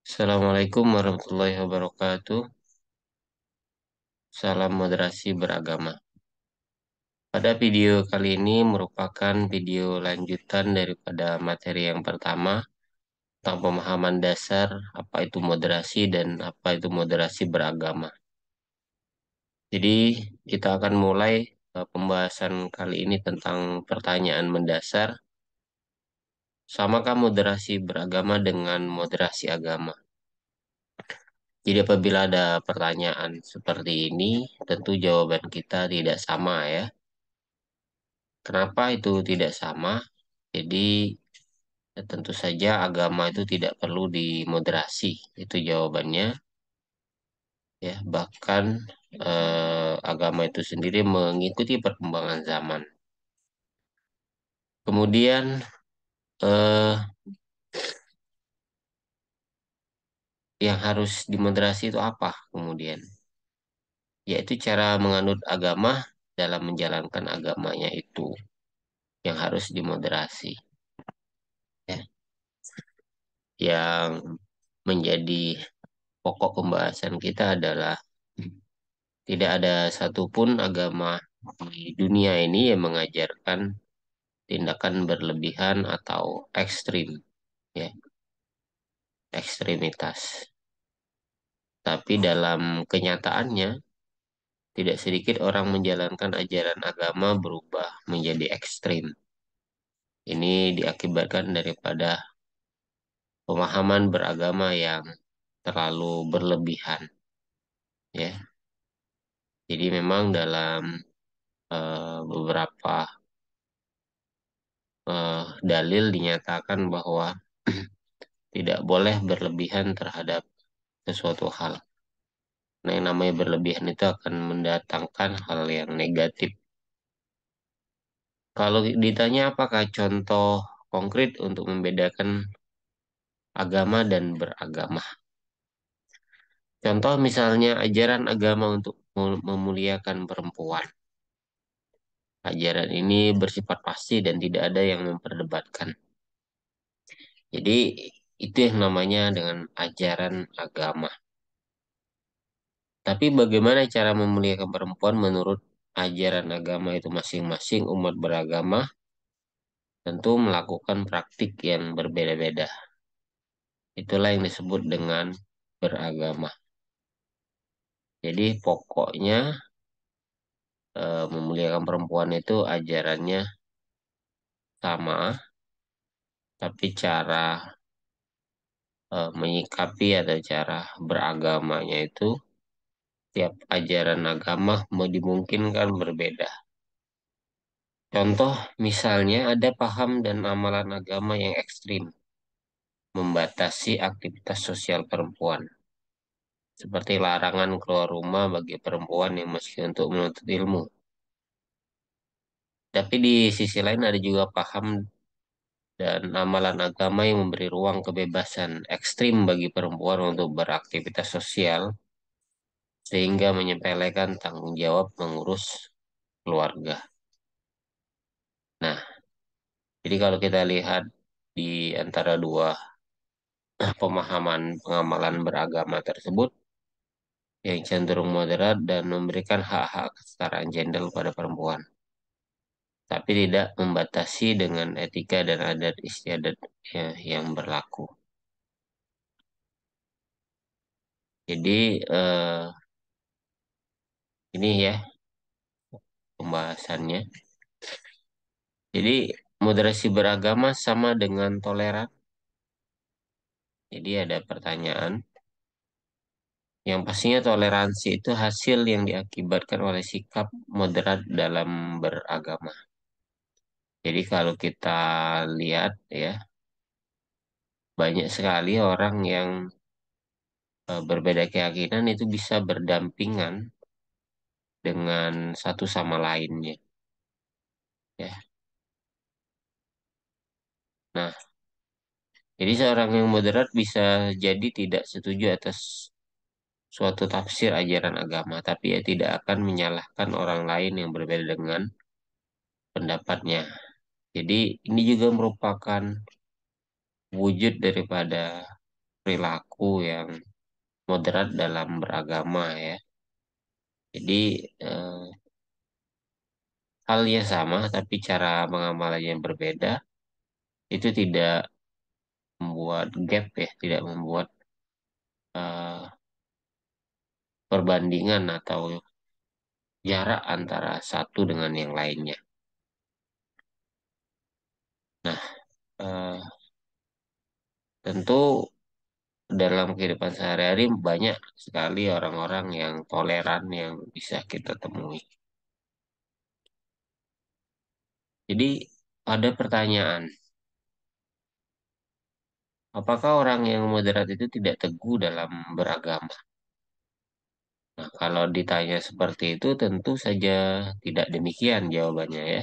Assalamualaikum warahmatullahi wabarakatuh. Salam moderasi beragama. Pada video kali ini merupakan video lanjutan daripada materi yang pertama tentang pemahaman dasar apa itu moderasi dan apa itu moderasi beragama. Jadi kita akan mulai pembahasan kali ini tentang pertanyaan mendasar. Samakah moderasi beragama dengan moderasi agama? Jadi apabila ada pertanyaan seperti ini, tentu jawaban kita tidak sama ya. Kenapa itu tidak sama? Jadi tentu saja agama itu tidak perlu dimoderasi, itu jawabannya. Ya, bahkan agama itu sendiri mengikuti perkembangan zaman. Kemudian eh, yang harus dimoderasi itu apa? Kemudian, yaitu cara menganut agama dalam menjalankan agamanya itu yang harus dimoderasi. Ya, yang menjadi pokok pembahasan kita adalah tidak ada satupun agama di dunia ini yang mengajarkan tindakan berlebihan atau ekstrim, ya, ekstremitas. Tapi dalam kenyataannya, tidak sedikit orang menjalankan ajaran agama berubah menjadi ekstrim. Ini diakibatkan daripada pemahaman beragama yang terlalu berlebihan, ya. Jadi memang dalam beberapa dalil dinyatakan bahwa tidak boleh berlebihan terhadap sesuatu hal. Nah, yang namanya berlebihan itu akan mendatangkan hal yang negatif. Kalau ditanya apakah contoh konkret untuk membedakan agama dan beragama. Contoh misalnya ajaran agama untuk memuliakan perempuan. Ajaran ini bersifat pasti dan tidak ada yang memperdebatkan. Jadi itu yang namanya dengan ajaran agama. Tapi bagaimana cara memuliakan perempuan menurut ajaran agama itu masing-masing umat beragama tentu melakukan praktik yang berbeda-beda. Itulah yang disebut dengan beragama. Jadi pokoknya memuliakan perempuan itu ajarannya sama, tapi cara menyikapi atau cara beragamanya itu tiap ajaran agama mau dimungkinkan berbeda. Contoh misalnya ada paham dan amalan agama yang ekstrim, membatasi aktivitas sosial perempuan, seperti larangan keluar rumah bagi perempuan yang masih untuk menuntut ilmu. Tapi di sisi lain ada juga paham dan amalan agama yang memberi ruang kebebasan ekstrim bagi perempuan untuk beraktivitas sosial, sehingga menyepelekan tanggung jawab mengurus keluarga. Nah, jadi kalau kita lihat di antara dua pemahaman pengamalan beragama tersebut, yang cenderung moderat dan memberikan hak-hak kesetaraan gender pada perempuan, tapi tidak membatasi dengan etika dan adat istiadat yang berlaku. Jadi ini ya pembahasannya. Jadi moderasi beragama sama dengan toleran. Jadi ada pertanyaan. Yang pastinya toleransi itu hasil yang diakibatkan oleh sikap moderat dalam beragama. Jadi kalau kita lihat ya, banyak sekali orang yang berbeda keyakinan itu bisa berdampingan dengan satu sama lainnya. Ya. Nah, jadi seorang yang moderat bisa jadi tidak setuju atas suatu tafsir ajaran agama, tapi ia tidak akan menyalahkan orang lain yang berbeda dengan pendapatnya. Jadi ini juga merupakan wujud daripada perilaku yang moderat dalam beragama ya. Jadi eh, halnya sama tapi cara pengamalannya yang berbeda itu tidak membuat gap ya, tidak membuat eh, perbandingan atau jarak antara satu dengan yang lainnya. Nah, eh, tentu dalam kehidupan sehari-hari banyak sekali orang-orang yang toleran yang bisa kita temui. Jadi ada pertanyaan, apakah orang yang moderat itu tidak teguh dalam beragama? Nah, kalau ditanya seperti itu tentu saja tidak demikian jawabannya ya.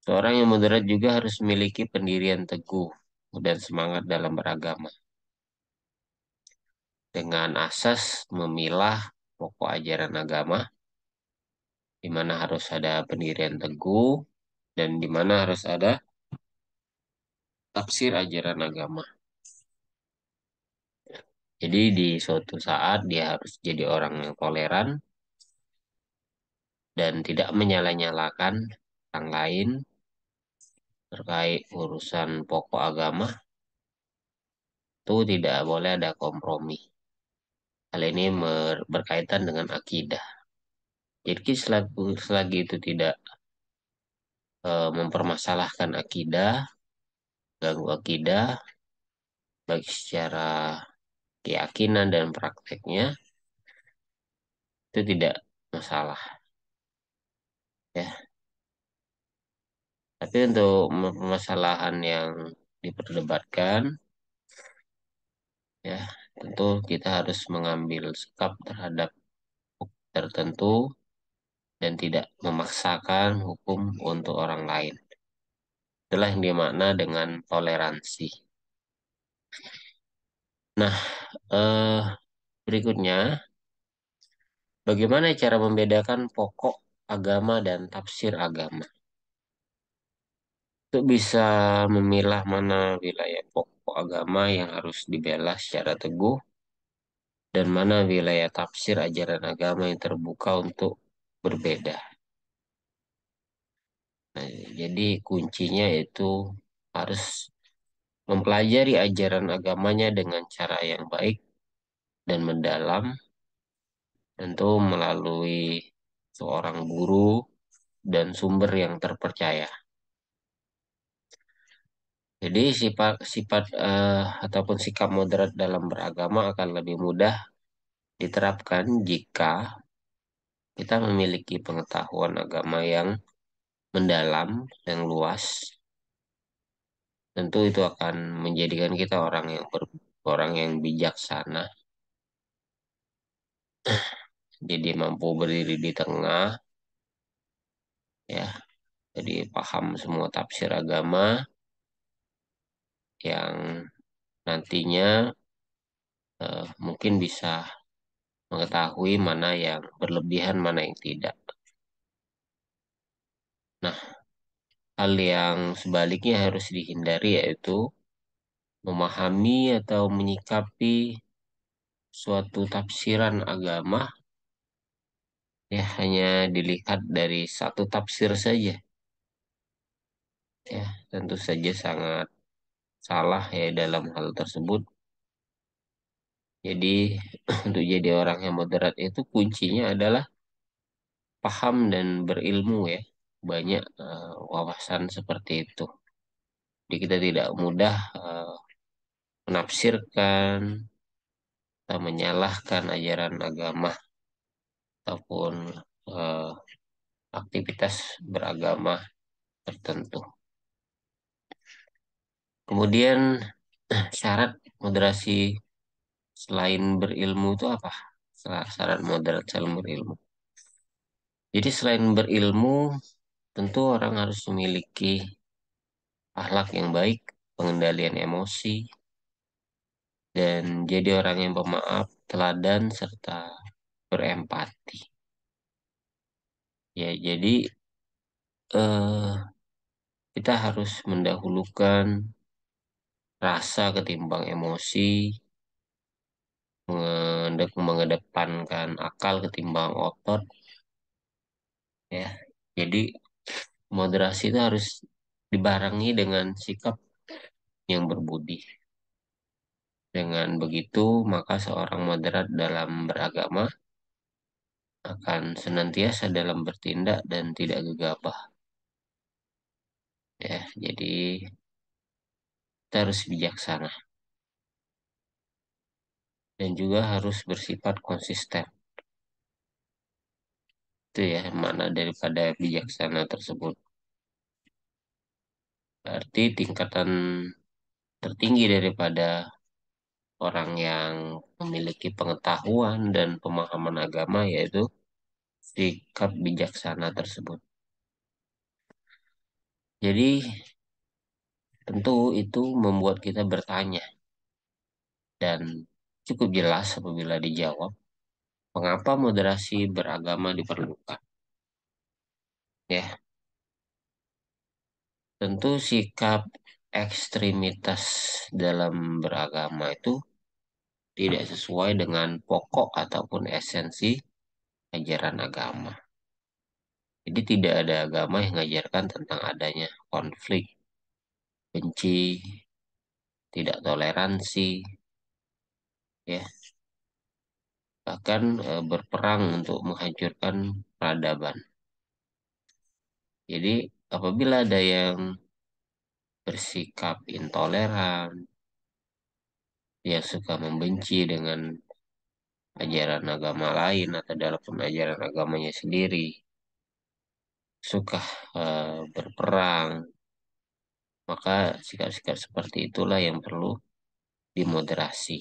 Seorang yang moderat juga harus memiliki pendirian teguh dan semangat dalam beragama. Dengan asas memilah pokok ajaran agama, di mana harus ada pendirian teguh dan di mana harus ada tafsir ajaran agama. Jadi di suatu saat dia harus jadi orang yang toleran dan tidak menyala-nyalakan orang lain terkait urusan pokok agama, itu tidak boleh ada kompromi. Hal ini berkaitan dengan akidah. Jadi selagi itu tidak mempermasalahkan akidah, ganggu akidah, baik secara keyakinan dan prakteknya, itu tidak masalah. Ya, tapi untuk permasalahan yang diperdebatkan, ya tentu kita harus mengambil sikap terhadap tertentu dan tidak memaksakan hukum untuk orang lain. Itulah yang dimakna dengan toleransi. Nah, eh, berikutnya, bagaimana cara membedakan pokok agama dan tafsir agama? Untuk bisa memilah mana wilayah pokok agama yang harus dibela secara teguh dan mana wilayah tafsir ajaran agama yang terbuka untuk berbeda. Nah, jadi kuncinya itu harus mempelajari ajaran agamanya dengan cara yang baik dan mendalam, tentu melalui seorang guru dan sumber yang terpercaya. Jadi sifat ataupun sikap moderat dalam beragama akan lebih mudah diterapkan jika kita memiliki pengetahuan agama yang mendalam, yang luas. Tentu itu akan menjadikan kita orang yang bijaksana. Jadi mampu berdiri di tengah, ya. Jadi paham semua tafsir agama yang nantinya mungkin bisa mengetahui mana yang berlebihan, mana yang tidak. Nah, hal yang sebaliknya harus dihindari yaitu memahami atau menyikapi suatu tafsiran agama ya hanya dilihat dari satu tafsir saja. Ya, tentu saja sangat salah ya dalam hal tersebut. Jadi untuk jadi orang yang moderat itu kuncinya adalah paham dan berilmu ya. Banyak wawasan seperti itu. Jadi kita tidak mudah menafsirkan atau menyalahkan ajaran agama ataupun eh, aktivitas beragama tertentu. Kemudian syarat moderasi selain berilmu itu apa? Syarat moderat selain berilmu. Jadi selain berilmu, tentu orang harus memiliki akhlak yang baik, pengendalian emosi, dan jadi orang yang pemaaf, teladan, serta berempati. Ya, jadi eh, kita harus mendahulukan rasa ketimbang emosi, mengedepankan akal ketimbang otot, ya. Jadi moderasi itu harus dibarengi dengan sikap yang berbudi. Dengan begitu, maka seorang moderat dalam beragama akan senantiasa dalam bertindak dan tidak gegabah. Ya, jadi kita harus bijaksana dan juga harus bersifat konsisten. Itu ya makna daripada bijaksana tersebut. Berarti tingkatan tertinggi daripada orang yang memiliki pengetahuan dan pemahaman agama yaitu sikap bijaksana tersebut. Jadi tentu itu membuat kita bertanya dan cukup jelas apabila dijawab mengapa moderasi beragama diperlukan. Ya, tentu sikap ekstremitas dalam beragama itu tidak sesuai dengan pokok ataupun esensi ajaran agama. Jadi tidak ada agama yang mengajarkan tentang adanya konflik, benci, tidak toleransi, ya, bahkan berperang untuk menghancurkan peradaban. Jadi apabila ada yang bersikap intoleran, yang suka membenci dengan ajaran agama lain atau dalam ajaran agamanya sendiri, suka berperang, maka sikap-sikap seperti itulah yang perlu dimoderasi.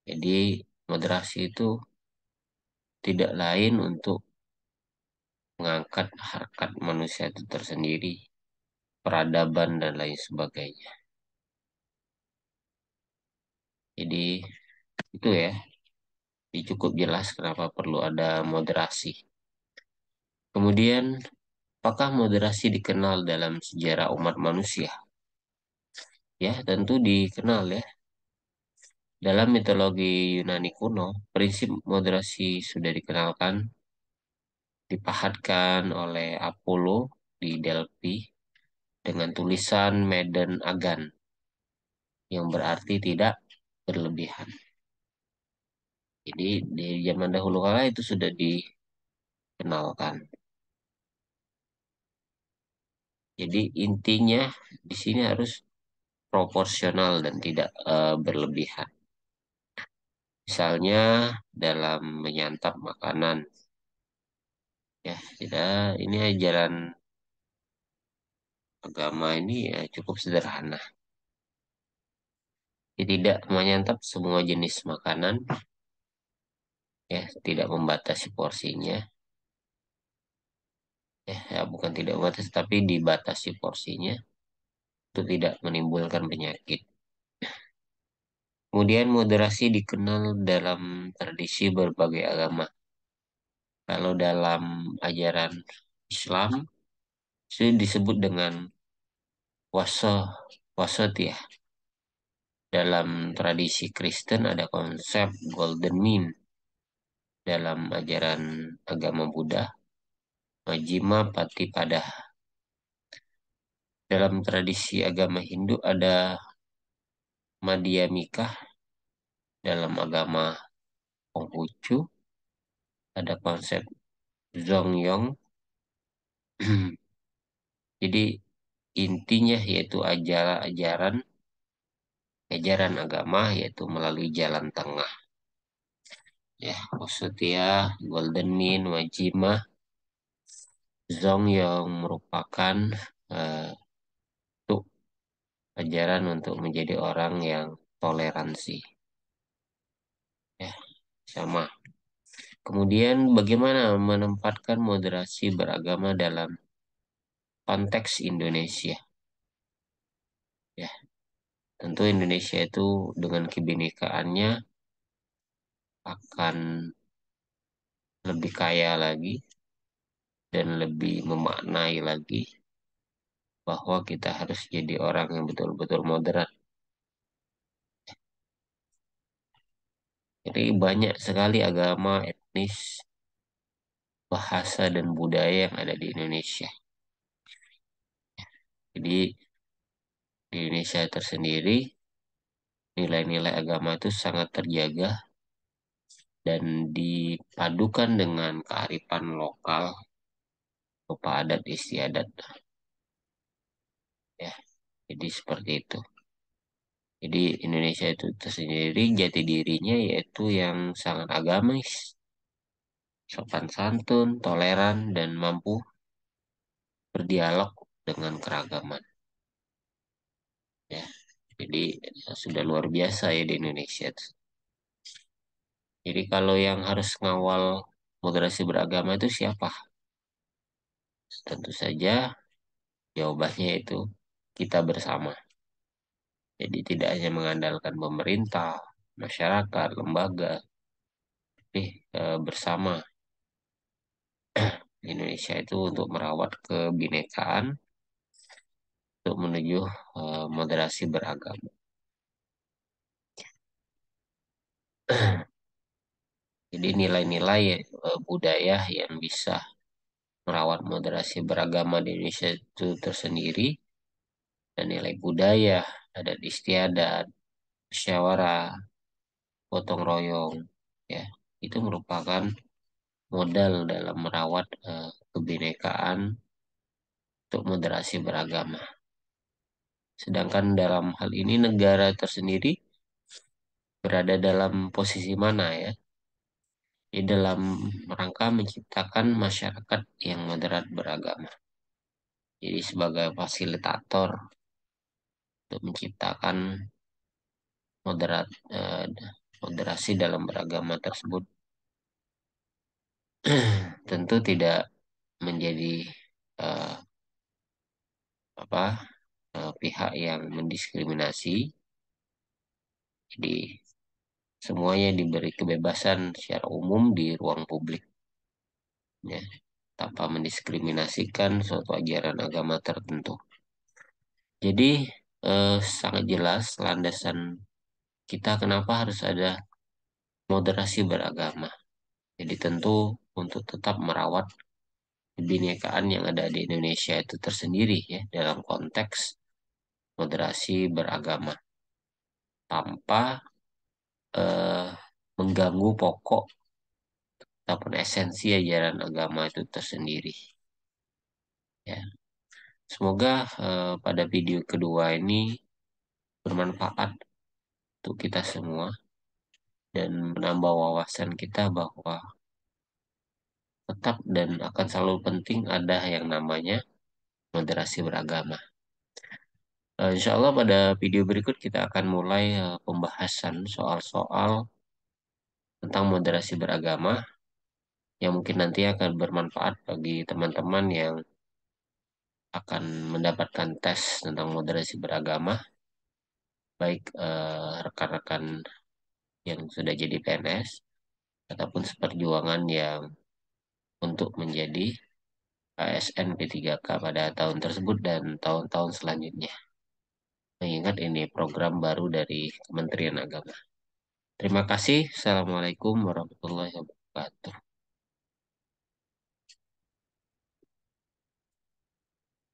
Jadi moderasi itu tidak lain untuk mengangkat harkat manusia itu tersendiri, peradaban dan lain sebagainya. Jadi itu ya, jadi cukup jelas kenapa perlu ada moderasi. Kemudian, apakah moderasi dikenal dalam sejarah umat manusia? Ya, tentu dikenal ya. Dalam mitologi Yunani kuno, prinsip moderasi sudah dikenalkan, dipahatkan oleh Apollo di Delphi dengan tulisan Meden Agan yang berarti tidak berlebihan. Jadi di zaman dahulu kala itu sudah dikenalkan. Jadi intinya di sini harus proporsional dan tidak berlebihan. Misalnya dalam menyantap makanan, ya tidak ini ajaran agama ini ya cukup sederhana. Ya, tidak menyantap semua jenis makanan, ya tidak membatasi porsinya, ya bukan tidak membatasi tapi dibatasi porsinya untuk tidak menimbulkan penyakit. Kemudian moderasi dikenal dalam tradisi berbagai agama. Kalau dalam ajaran Islam itu disebut dengan wasa wasatiyah. Dalam tradisi Kristen ada konsep golden mean. Dalam ajaran agama Buddha, Majjhima Patipada. Dalam tradisi agama Hindu ada Madhyamika. Dalam agama Konghucu ada konsep Zongyong. Jadi intinya yaitu ajaran agama yaitu melalui jalan tengah. Ya, maksudnya Golden Mean, Majima, Zong yang merupakan eh, untuk ajaran untuk menjadi orang yang toleransi. Ya, sama. Kemudian bagaimana menempatkan moderasi beragama dalam konteks Indonesia? Ya, tentu Indonesia itu dengan kebinekaannya akan lebih kaya lagi dan lebih memaknai lagi bahwa kita harus jadi orang yang betul-betul moderat. Jadi banyak sekali agama, etnis, bahasa, dan budaya yang ada di Indonesia. Jadi di Indonesia tersendiri, nilai-nilai agama itu sangat terjaga dan dipadukan dengan kearifan lokal berupa adat istiadat ya. Jadi seperti itu. Jadi Indonesia itu tersendiri jati dirinya yaitu yang sangat agamis, sopan santun, toleran, dan mampu berdialog dengan keragaman ya. Jadi sudah luar biasa ya di Indonesia. Jadi kalau yang harus ngawal moderasi beragama itu siapa? Tentu saja jawabannya itu kita bersama. Jadi tidak hanya mengandalkan pemerintah, masyarakat, lembaga, tapi bersama di Indonesia itu untuk merawat kebinekaan untuk menuju moderasi beragama. Jadi nilai-nilai budaya yang bisa merawat moderasi beragama di Indonesia itu tersendiri dan nilai budaya, adat istiadat, musyawarah, gotong royong, ya itu merupakan modal dalam merawat kebinekaan untuk moderasi beragama. Sedangkan dalam hal ini negara tersendiri berada dalam posisi mana ya? Di dalam rangka menciptakan masyarakat yang moderat beragama. Jadi sebagai fasilitator untuk menciptakan moderat eh, moderasi dalam beragama tersebut tentu tidak menjadi eh, apa pihak yang mendiskriminasi. Jadi semuanya diberi kebebasan secara umum di ruang publik, ya, tanpa mendiskriminasikan suatu ajaran agama tertentu. Jadi sangat jelas landasan kita kenapa harus ada moderasi beragama. Jadi tentu untuk tetap merawat kebinekaan yang ada di Indonesia itu tersendiri ya dalam konteks moderasi beragama tanpa eh, mengganggu pokok ataupun esensi ajaran agama itu tersendiri ya. Semoga pada video kedua ini bermanfaat untuk kita semua dan menambah wawasan kita bahwa tetap dan akan selalu penting ada yang namanya moderasi beragama. Insya Allah pada video berikut kita akan mulai pembahasan soal-soal tentang moderasi beragama yang mungkin nanti akan bermanfaat bagi teman-teman yang akan mendapatkan tes tentang moderasi beragama, baik rekan-rekan yang sudah jadi PNS ataupun seperjuangan yang untuk menjadi ASN P3K pada tahun tersebut dan tahun-tahun selanjutnya. Mengingat ini program baru dari Kementerian Agama. Terima kasih. Assalamualaikum warahmatullahi wabarakatuh.